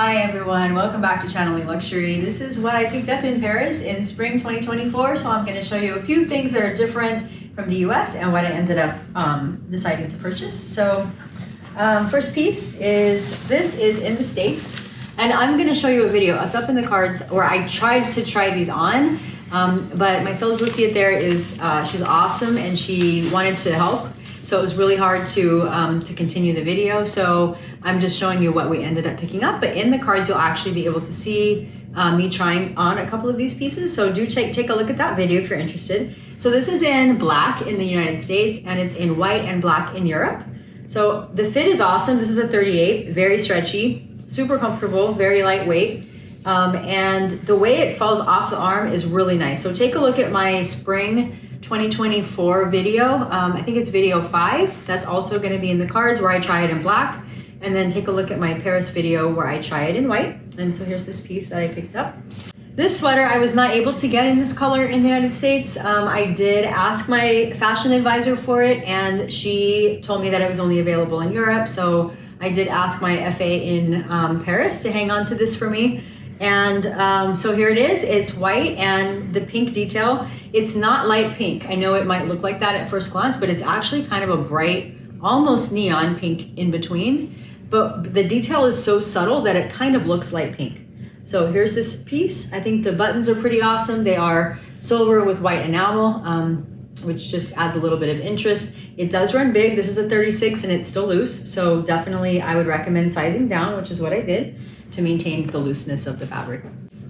Hi everyone, welcome back to Channeling Luxury. This is what I picked up in Paris in spring 2024, so I'm going to show you a few things that are different from the US and what I ended up deciding to purchase. So first piece is, this is in the States, and I'm going to show you a video. It's up in the cards where I tried to try these on, but my sales associate there is, she's awesome and she wanted to help. So it was really hard to continue the video. So I'm just showing you what we ended up picking up. But in the cards, you'll actually be able to see me trying on a couple of these pieces. So do take a look at that video if you're interested. So this is in black in the United States, and it's in white and black in Europe. So the fit is awesome. This is a 38, very stretchy, super comfortable, very lightweight. And the way it falls off the arm is really nice. So take a look at my spring 2024 video. I think it's video 5. That's also going to be in the cards where I try it in black. And then take a look at my Paris video where I try it in white. And so here's this piece that I picked up. This sweater I was not able to get in this color in the United States. I did ask my fashion advisor for it, and she told me that it was only available in Europe. So I did ask my FA in Paris to hang on to this for me. And so here it is. It's white, and the pink detail, it's not light pink. I know it might look like that at first glance, but it's actually kind of a bright, almost neon pink in between. But the detail is so subtle that it kind of looks light pink. So here's this piece. I think the buttons are pretty awesome. They are silver with white enamel, which just adds a little bit of interest. It does run big. This is a 36 and it's still loose. So definitely I would recommend sizing down, which is what I did, to maintain the looseness of the fabric.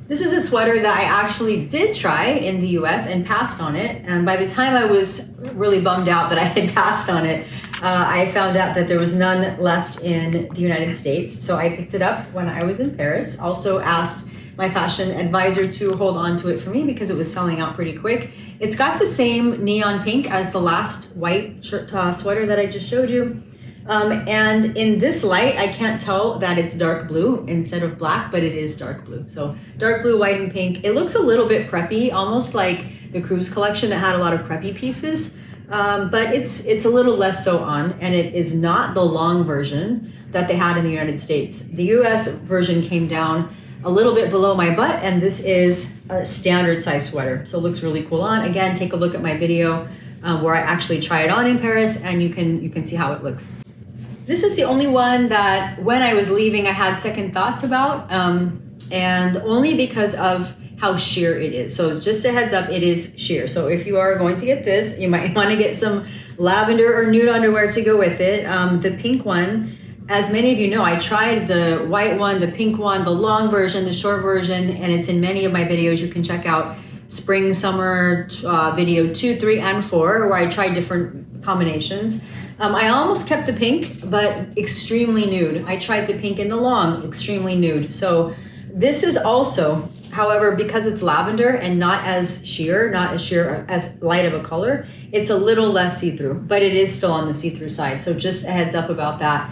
This is a sweater that I actually did try in the US and passed on it. And by the time I was really bummed out that I had passed on it, I found out that there was none left in the United States. So I picked it up when I was in Paris. Also asked my fashion advisor to hold on to it for me because it was selling out pretty quick. It's got the same neon pink as the last white shirt sweater that I just showed you. And in this light, I can't tell that it's dark blue instead of black, but it is dark blue. So dark blue, white, and pink. It looks a little bit preppy, almost like the Cruise collection that had a lot of preppy pieces. But it's a little less so on, and it is not the long version that they had in the United States. The US version came down a little bit below my butt, and this is a standard size sweater. So it looks really cool on. Again, take a look at my video where I actually try it on in Paris, and you can see how it looks. This is the only one that when I was leaving, I had second thoughts about, and only because of how sheer it is. So just a heads up, it is sheer. So if you are going to get this, you might want to get some lavender or nude underwear to go with it. The pink one, as many of you know, I tried the white one, the pink one, the long version, the short version, and it's in many of my videos. You can check out spring, summer video 2, 3, and 4, where I tried different combinations. I almost kept the pink, but extremely nude. I tried the pink in the long, extremely nude. So this is also, however, because it's lavender and not as sheer, as light of a color, it's a little less see-through, but it is still on the see-through side. So just a heads up about that.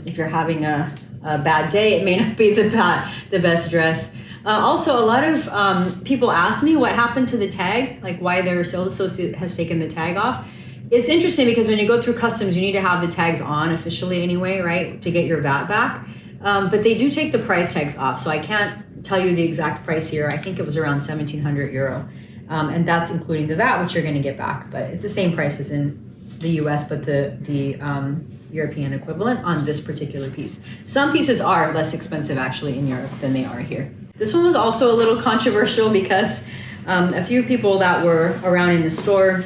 If you're having a bad day, it may not be the best dress. Also, a lot of people ask me what happened to the tag, like why their sales associate has taken the tag off. It's interesting because when you go through customs, you need to have the tags on officially anyway, right, to get your VAT back. But they do take the price tags off, so I can't tell you the exact price here. I think it was around 1,700 euro, and that's including the VAT, which you're going to get back. But it's the same price as in the US, but the European equivalent on this particular piece. Some pieces are less expensive actually in Europe than they are here. This one was also a little controversial because a few people that were around in the store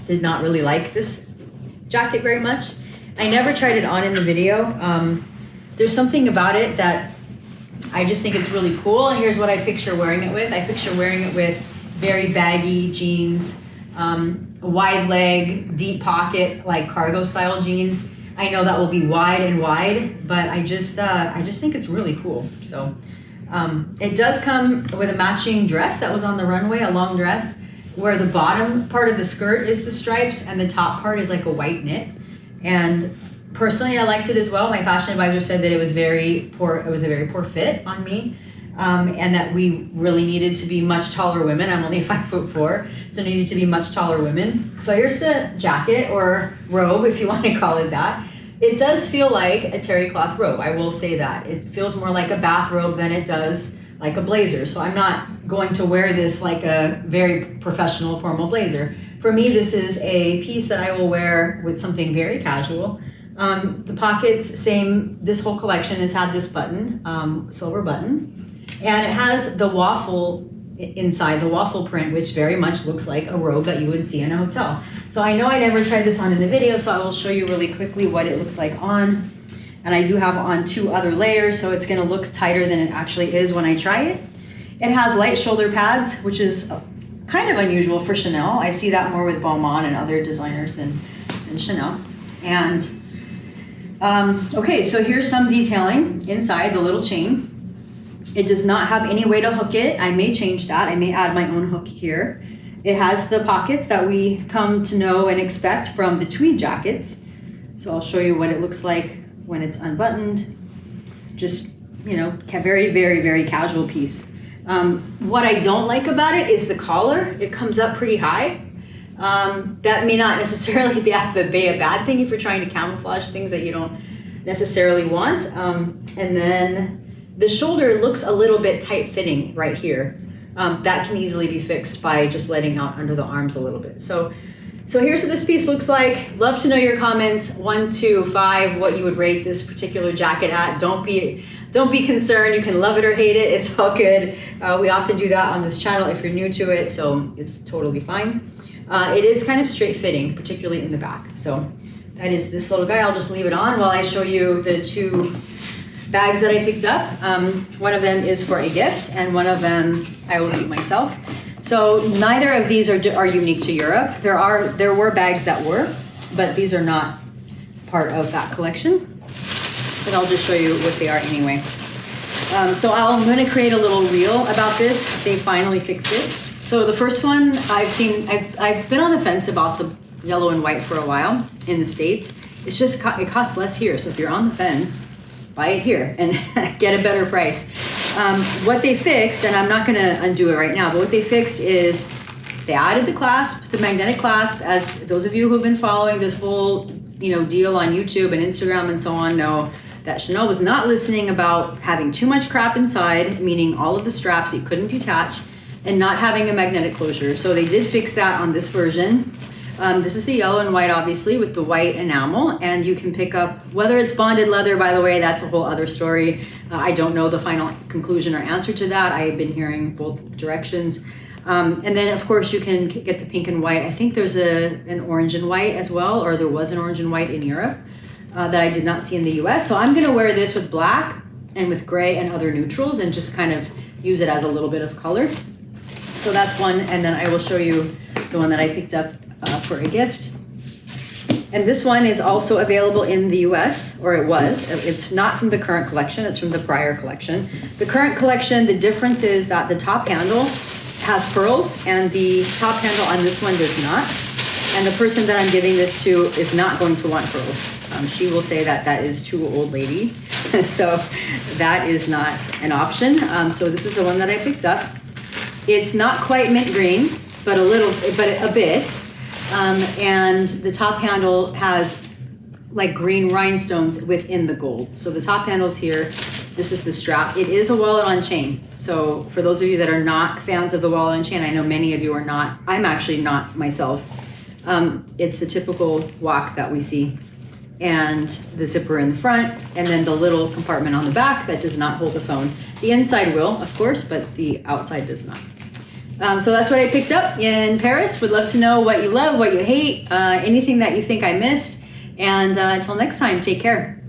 did not really like this jacket very much. I never tried it on in the video. There's something about it that I just think it's really cool. And here's what I picture wearing it with. I picture wearing it with very baggy jeans, wide leg, deep pocket, like cargo style jeans. I know that will be wide, but I just think it's really cool. So it does come with a matching dress that was on the runway, a long dress, where the bottom part of the skirt is the stripes and the top part is like a white knit. And personally, I liked it as well. My fashion advisor said that it was a very poor fit on me, and that we really needed to be much taller women. I'm only 5'4", so needed to be much taller women. So here's the jacket, or robe if you want to call it that. it does feel like a terry cloth robe. I will say that. It feels more like a bathrobe than it does like a blazer. So I'm not going to wear this like a very professional formal blazer. For me, this is a piece that I will wear with something very casual. The pockets, same, this whole collection has had this button, silver button, and it has the waffle inside, the waffle print, which very much looks like a robe that you would see in a hotel. So I know I never tried this on in the video, so I will show you really quickly what it looks like on. And I do have on 2 other layers, so it's gonna look tighter than it actually is when I try it. It has light shoulder pads, which is kind of unusual for Chanel. I see that more with Balmain and other designers than Chanel. And okay, so here's some detailing inside the little chain. It does not have any way to hook it. I may change that. I may add my own hook here. It has the pockets that we come to know and expect from the tweed jackets. So I'll show you what it looks like when it's unbuttoned. Just, you know, very, very, very casual piece. What I don't like about it is the collar. It comes up pretty high. That may not necessarily be a bad thing if you're trying to camouflage things that you don't necessarily want. And then the shoulder looks a little bit tight fitting right here. That can easily be fixed by just letting out under the arms a little bit. So here's what this piece looks like. Love to know your comments, 1 to 5, what you would rate this particular jacket at. Don't be concerned. You can love it or hate it. It's all good. We often do that on this channel if you're new to it, so it's totally fine. It is kind of straight fitting, particularly in the back. So that is this little guy. I'll just leave it on while I show you the 2 bags that I picked up. One of them is for a gift, and one of them I will keep myself. So neither of these are unique to Europe. There were bags that were, but these are not part of that collection. But I'll just show you what they are anyway. So I'm going to create a little reel about this. They finally fixed it. So the first one I've been on the fence about the yellow and white for a while in the States. It's just, it costs less here. So if you're on the fence, buy it here and get a better price. What they fixed, and I'm not going to undo it right now, but what they fixed is they added the clasp, the magnetic clasp. As those of you who've been following this whole, deal on YouTube and Instagram and so on know that Chanel was not listening about having too much crap inside, meaning all of the straps you couldn't detach, and not having a magnetic closure. So they did fix that on this version. This is the yellow and white, obviously, with the white enamel, and you can pick up, whether it's bonded leather, by the way, that's a whole other story. I don't know the final conclusion or answer to that. I have been hearing both directions. And then, of course, you can get the pink and white. I think there's an orange and white as well, or there was an orange and white in Europe that I did not see in the US. So I'm going to wear this with black and with gray and other neutrals and just kind of use it as a little bit of color. So that's one, and then I will show you the one that I picked up for a gift. And this one is also available in the US, or it was. It's not from the current collection, it's from the prior collection. The current collection, the difference is that the top handle has pearls and the top handle on this one does not. And the person that I'm giving this to is not going to want pearls. She will say that that is too old lady. So that is not an option. So this is the one that I picked up. It's not quite mint green, but a bit. And the top handle has like green rhinestones within the gold. So the top handle's here. This is the strap. It is a wallet on chain. So for those of you that are not fans of the wallet on chain, I know many of you are not. I'm actually not myself. It's the typical walk that we see. And the zipper in the front, and then the little compartment on the back that does not hold the phone. The inside will, of course, but the outside does not. So that's what I picked up in Paris. Would love to know what you love, what you hate, anything that you think I missed. And until next time, take care.